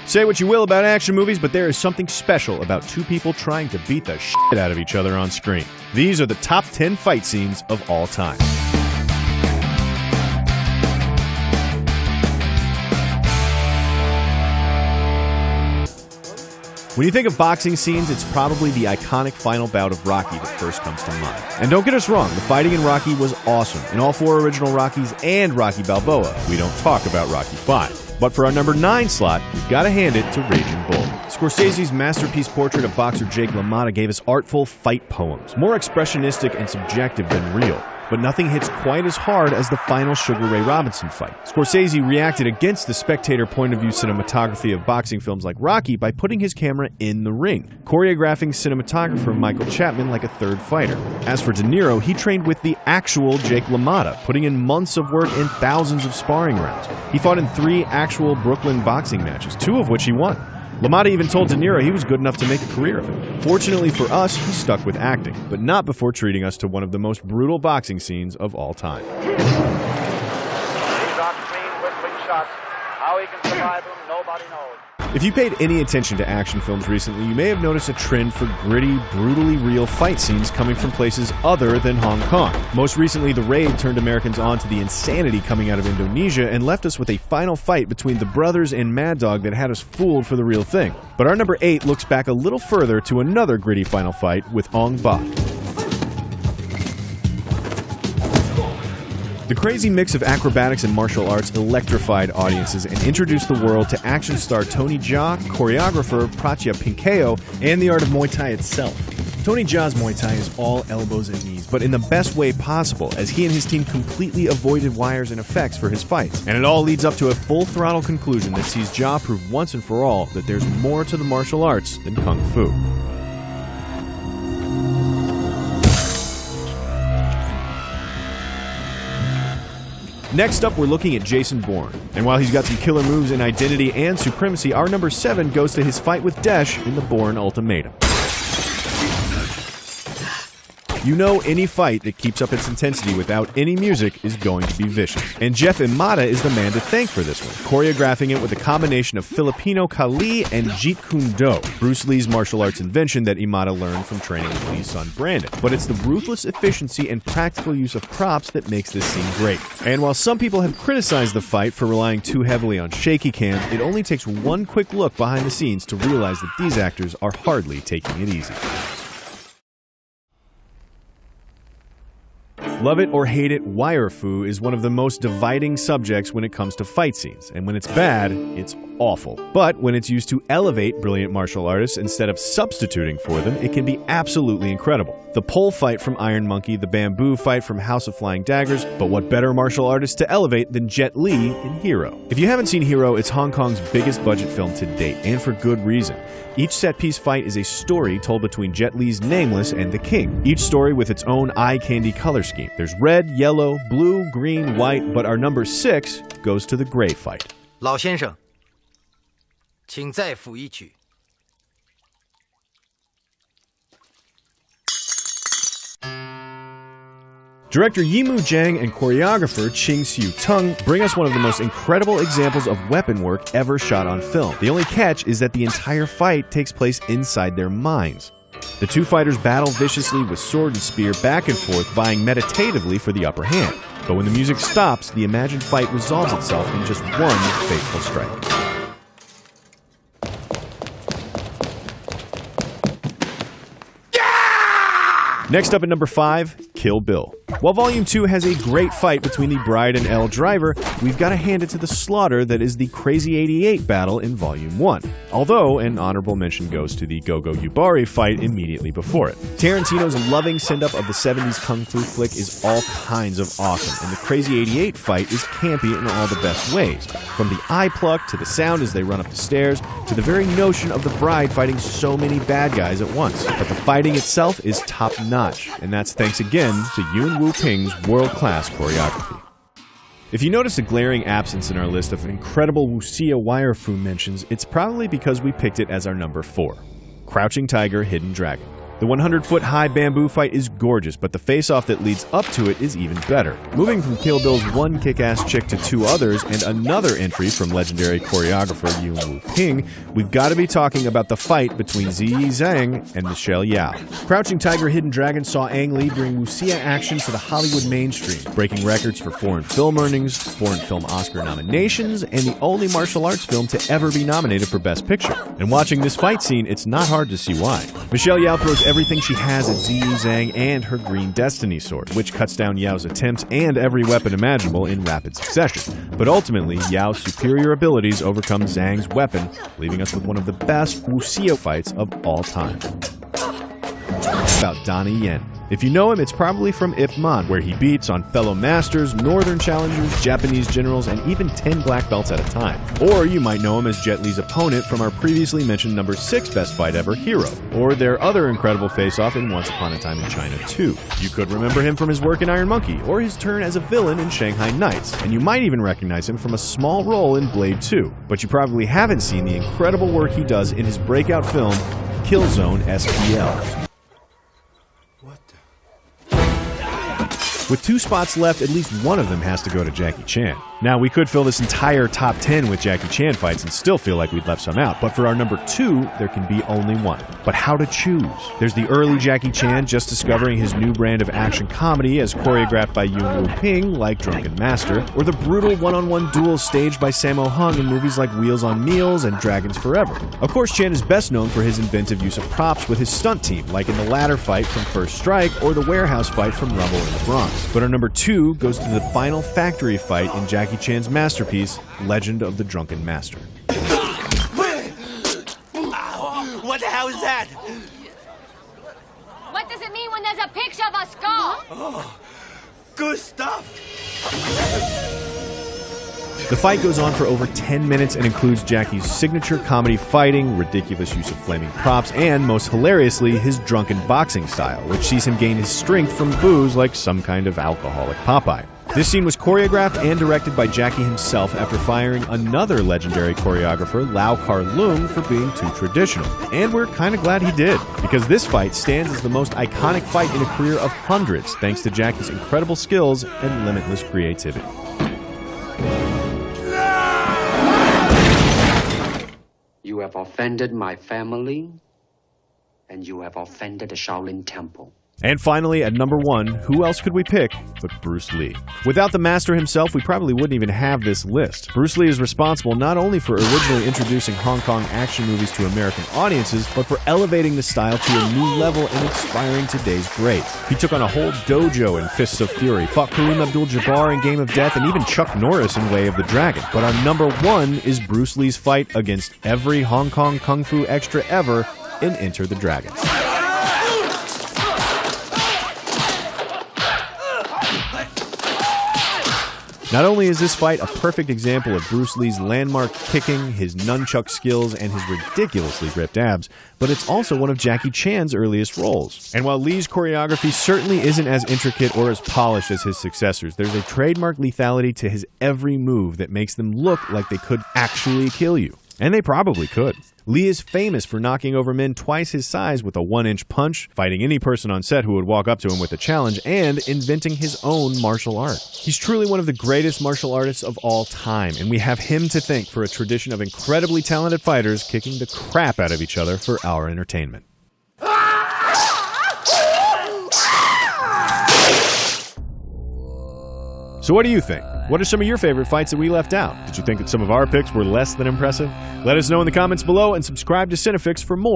Say what you will about action movies, but there is something special about two people trying to beat the shit out of each other on screen. These are the top 10 fight scenes of all time. When you think of boxing scenes, it's probably the iconic final bout of Rocky that first comes to mind. And don't get us wrong, the fighting in Rocky was awesome. In all 4 original Rockies and Rocky Balboa, we don't talk about Rocky V. But for our number 9 slot, we've got to hand it to Raging Bull. Scorsese's masterpiece portrait of boxer Jake LaMotta gave us artful fight poems, more expressionistic and subjective than real. But nothing hits quite as hard as the final Sugar Ray Robinson fight. Scorsese reacted against the spectator point of view cinematography of boxing films like Rocky by putting his camera in the ring, choreographing cinematographer Michael Chapman like a third fighter. As for De Niro, he trained with the actual Jake LaMotta, putting in months of work and thousands of sparring rounds. He fought in 3 actual Brooklyn boxing matches, 2 of which he won. LaMotta even told De Niro he was good enough to make a career of it. Fortunately for us, he stuck with acting, but not before treating us to one of the most brutal boxing scenes of all time. He's on clean with big shots. How he can survive them, nobody knows. If you paid any attention to action films recently, you may have noticed a trend for gritty, brutally real fight scenes coming from places other than Hong Kong. Most recently, The Raid turned Americans on to the insanity coming out of Indonesia and left us with a final fight between the brothers and Mad Dog that had us fooled for the real thing. But our number 8 looks back a little further to another gritty final fight with Ong Bak. The crazy mix of acrobatics and martial arts electrified audiences and introduced the world to action star Tony Jaa, choreographer Prachya Pinkeo, and the art of Muay Thai itself. Tony Jaa's Muay Thai is all elbows and knees, but in the best way possible, as he and his team completely avoided wires and effects for his fights. And it all leads up to a full-throttle conclusion that sees Jaa prove once and for all that there's more to the martial arts than Kung Fu. Next up, we're looking at Jason Bourne. And while he's got some killer moves in Identity and Supremacy, our number 7 goes to his fight with Desh in the Bourne Ultimatum. You know any fight that keeps up its intensity without any music is going to be vicious. And Jeff Imada is the man to thank for this one, choreographing it with a combination of Filipino Kali and Jeet Kune Do, Bruce Lee's martial arts invention that Imada learned from training with Lee's son Brandon. But it's the ruthless efficiency and practical use of props that makes this scene great. And while some people have criticized the fight for relying too heavily on shaky cams, it only takes one quick look behind the scenes to realize that these actors are hardly taking it easy. Love it or hate it, wire fu is one of the most dividing subjects when it comes to fight scenes, and when it's bad, it's awful. But when it's used to elevate brilliant martial artists instead of substituting for them, it can be absolutely incredible. The pole fight from Iron Monkey, the bamboo fight from House of Flying Daggers, but what better martial artist to elevate than Jet Li in Hero? If you haven't seen Hero, it's Hong Kong's biggest budget film to date, and for good reason. Each set-piece fight is a story told between Jet Li's Nameless and the King, each story with its own eye-candy color scheme. There's red, yellow, blue, green, white, but our number 6 goes to the gray fight. 老先生，请再抚一曲。 Director Yimou Zhang and choreographer Ching Siu Tung bring us one of the most incredible examples of weapon work ever shot on film. The only catch is that the entire fight takes place inside their minds. The two fighters battle viciously with sword and spear back and forth, vying meditatively for the upper hand. But when the music stops, the imagined fight resolves itself in just one fateful strike. Next up at number 5, Kill Bill. While Volume 2 has a great fight between the Bride and Elle Driver, we've got to hand it to the slaughter that is the Crazy 88 battle in Volume 1. Although, an honorable mention goes to the Gogo Yubari fight immediately before it. Tarantino's loving send-up of the 70s kung fu flick is all kinds of awesome, and the Crazy 88 fight is campy in all the best ways. From the eye pluck, to the sound as they run up the stairs, to the very notion of the Bride fighting so many bad guys at once. But the fighting itself is top-notch, and that's thanks again to Yuen Wu Ping's world-class choreography. If you notice a glaring absence in our list of incredible wuxia wire fu mentions, it's probably because we picked it as our number 4, Crouching Tiger, Hidden Dragon. The 100-foot-high bamboo fight is gorgeous, but the face-off that leads up to it is even better. Moving from Kill Bill's one kick-ass chick to two others, and another entry from legendary choreographer Yuen Woo-ping, we've got to be talking about the fight between Ziyi Zhang and Michelle Yeoh. Crouching Tiger, Hidden Dragon saw Ang Lee bring wuxia action to the Hollywood mainstream, breaking records for foreign film earnings, foreign film Oscar nominations, and the only martial arts film to ever be nominated for Best Picture. And watching this fight scene, it's not hard to see why. Michelle Yeoh throws everything she has at Ziyi Zhang and her Green Destiny sword, which cuts down Yao's attempts and every weapon imaginable in rapid succession. But ultimately, Yao's superior abilities overcome Zhang's weapon, leaving us with one of the best wuxia fights of all time. About Donnie Yen. If you know him, it's probably from Ip Man, where he beats on fellow masters, northern challengers, Japanese generals, and even 10 black belts at a time. Or you might know him as Jet Li's opponent from our previously mentioned number 6 best fight ever, Hero, or their other incredible face-off in Once Upon a Time in China 2. You could remember him from his work in Iron Monkey, or his turn as a villain in Shanghai Knights, and you might even recognize him from a small role in Blade 2. But you probably haven't seen the incredible work he does in his breakout film, Killzone SPL. With 2 spots left, at least one of them has to go to Jackie Chan. Now, we could fill this entire top 10 with Jackie Chan fights and still feel like we'd left some out, but for our number 2, there can be only one. But how to choose? There's the early Jackie Chan just discovering his new brand of action comedy as choreographed by Yuen Woo-ping like Drunken Master, or the brutal one-on-one duels staged by Sammo Hung in movies like Wheels on Meals and Dragons Forever. Of course, Chan is best known for his inventive use of props with his stunt team, like in the ladder fight from First Strike or the warehouse fight from Rumble in the Bronx. But our number 2 goes to the final factory fight in Jackie Chan's masterpiece, Legend of the Drunken Master. What the hell is that? What does it mean when there's a picture of a skull? Oh, good stuff. The fight goes on for over 10 minutes and includes Jackie's signature comedy fighting, ridiculous use of flaming props, and, most hilariously, his drunken boxing style, which sees him gain his strength from booze like some kind of alcoholic Popeye. This scene was choreographed and directed by Jackie himself after firing another legendary choreographer, Lau Kar-leung, for being too traditional. And we're kind of glad he did, because this fight stands as the most iconic fight in a career of hundreds, thanks to Jackie's incredible skills and limitless creativity. You have offended my family, and you have offended the Shaolin Temple. And finally, at number 1, who else could we pick but Bruce Lee? Without the master himself, we probably wouldn't even have this list. Bruce Lee is responsible not only for originally introducing Hong Kong action movies to American audiences, but for elevating the style to a new level and inspiring today's greats. He took on a whole dojo in Fists of Fury, fought Kareem Abdul-Jabbar in Game of Death, and even Chuck Norris in Way of the Dragon. But our number 1 is Bruce Lee's fight against every Hong Kong kung fu extra ever in Enter the Dragon. Not only is this fight a perfect example of Bruce Lee's landmark kicking, his nunchuck skills, and his ridiculously ripped abs, but it's also one of Jackie Chan's earliest roles. And while Lee's choreography certainly isn't as intricate or as polished as his successors, there's a trademark lethality to his every move that makes them look like they could actually kill you. And they probably could. Lee is famous for knocking over men twice his size with a 1-inch punch, fighting any person on set who would walk up to him with a challenge, and inventing his own martial art. He's truly one of the greatest martial artists of all time, and we have him to thank for a tradition of incredibly talented fighters kicking the crap out of each other for our entertainment. So what do you think? What are some of your favorite fights that we left out? Did you think that some of our picks were less than impressive? Let us know in the comments below and subscribe to Cinefix for more.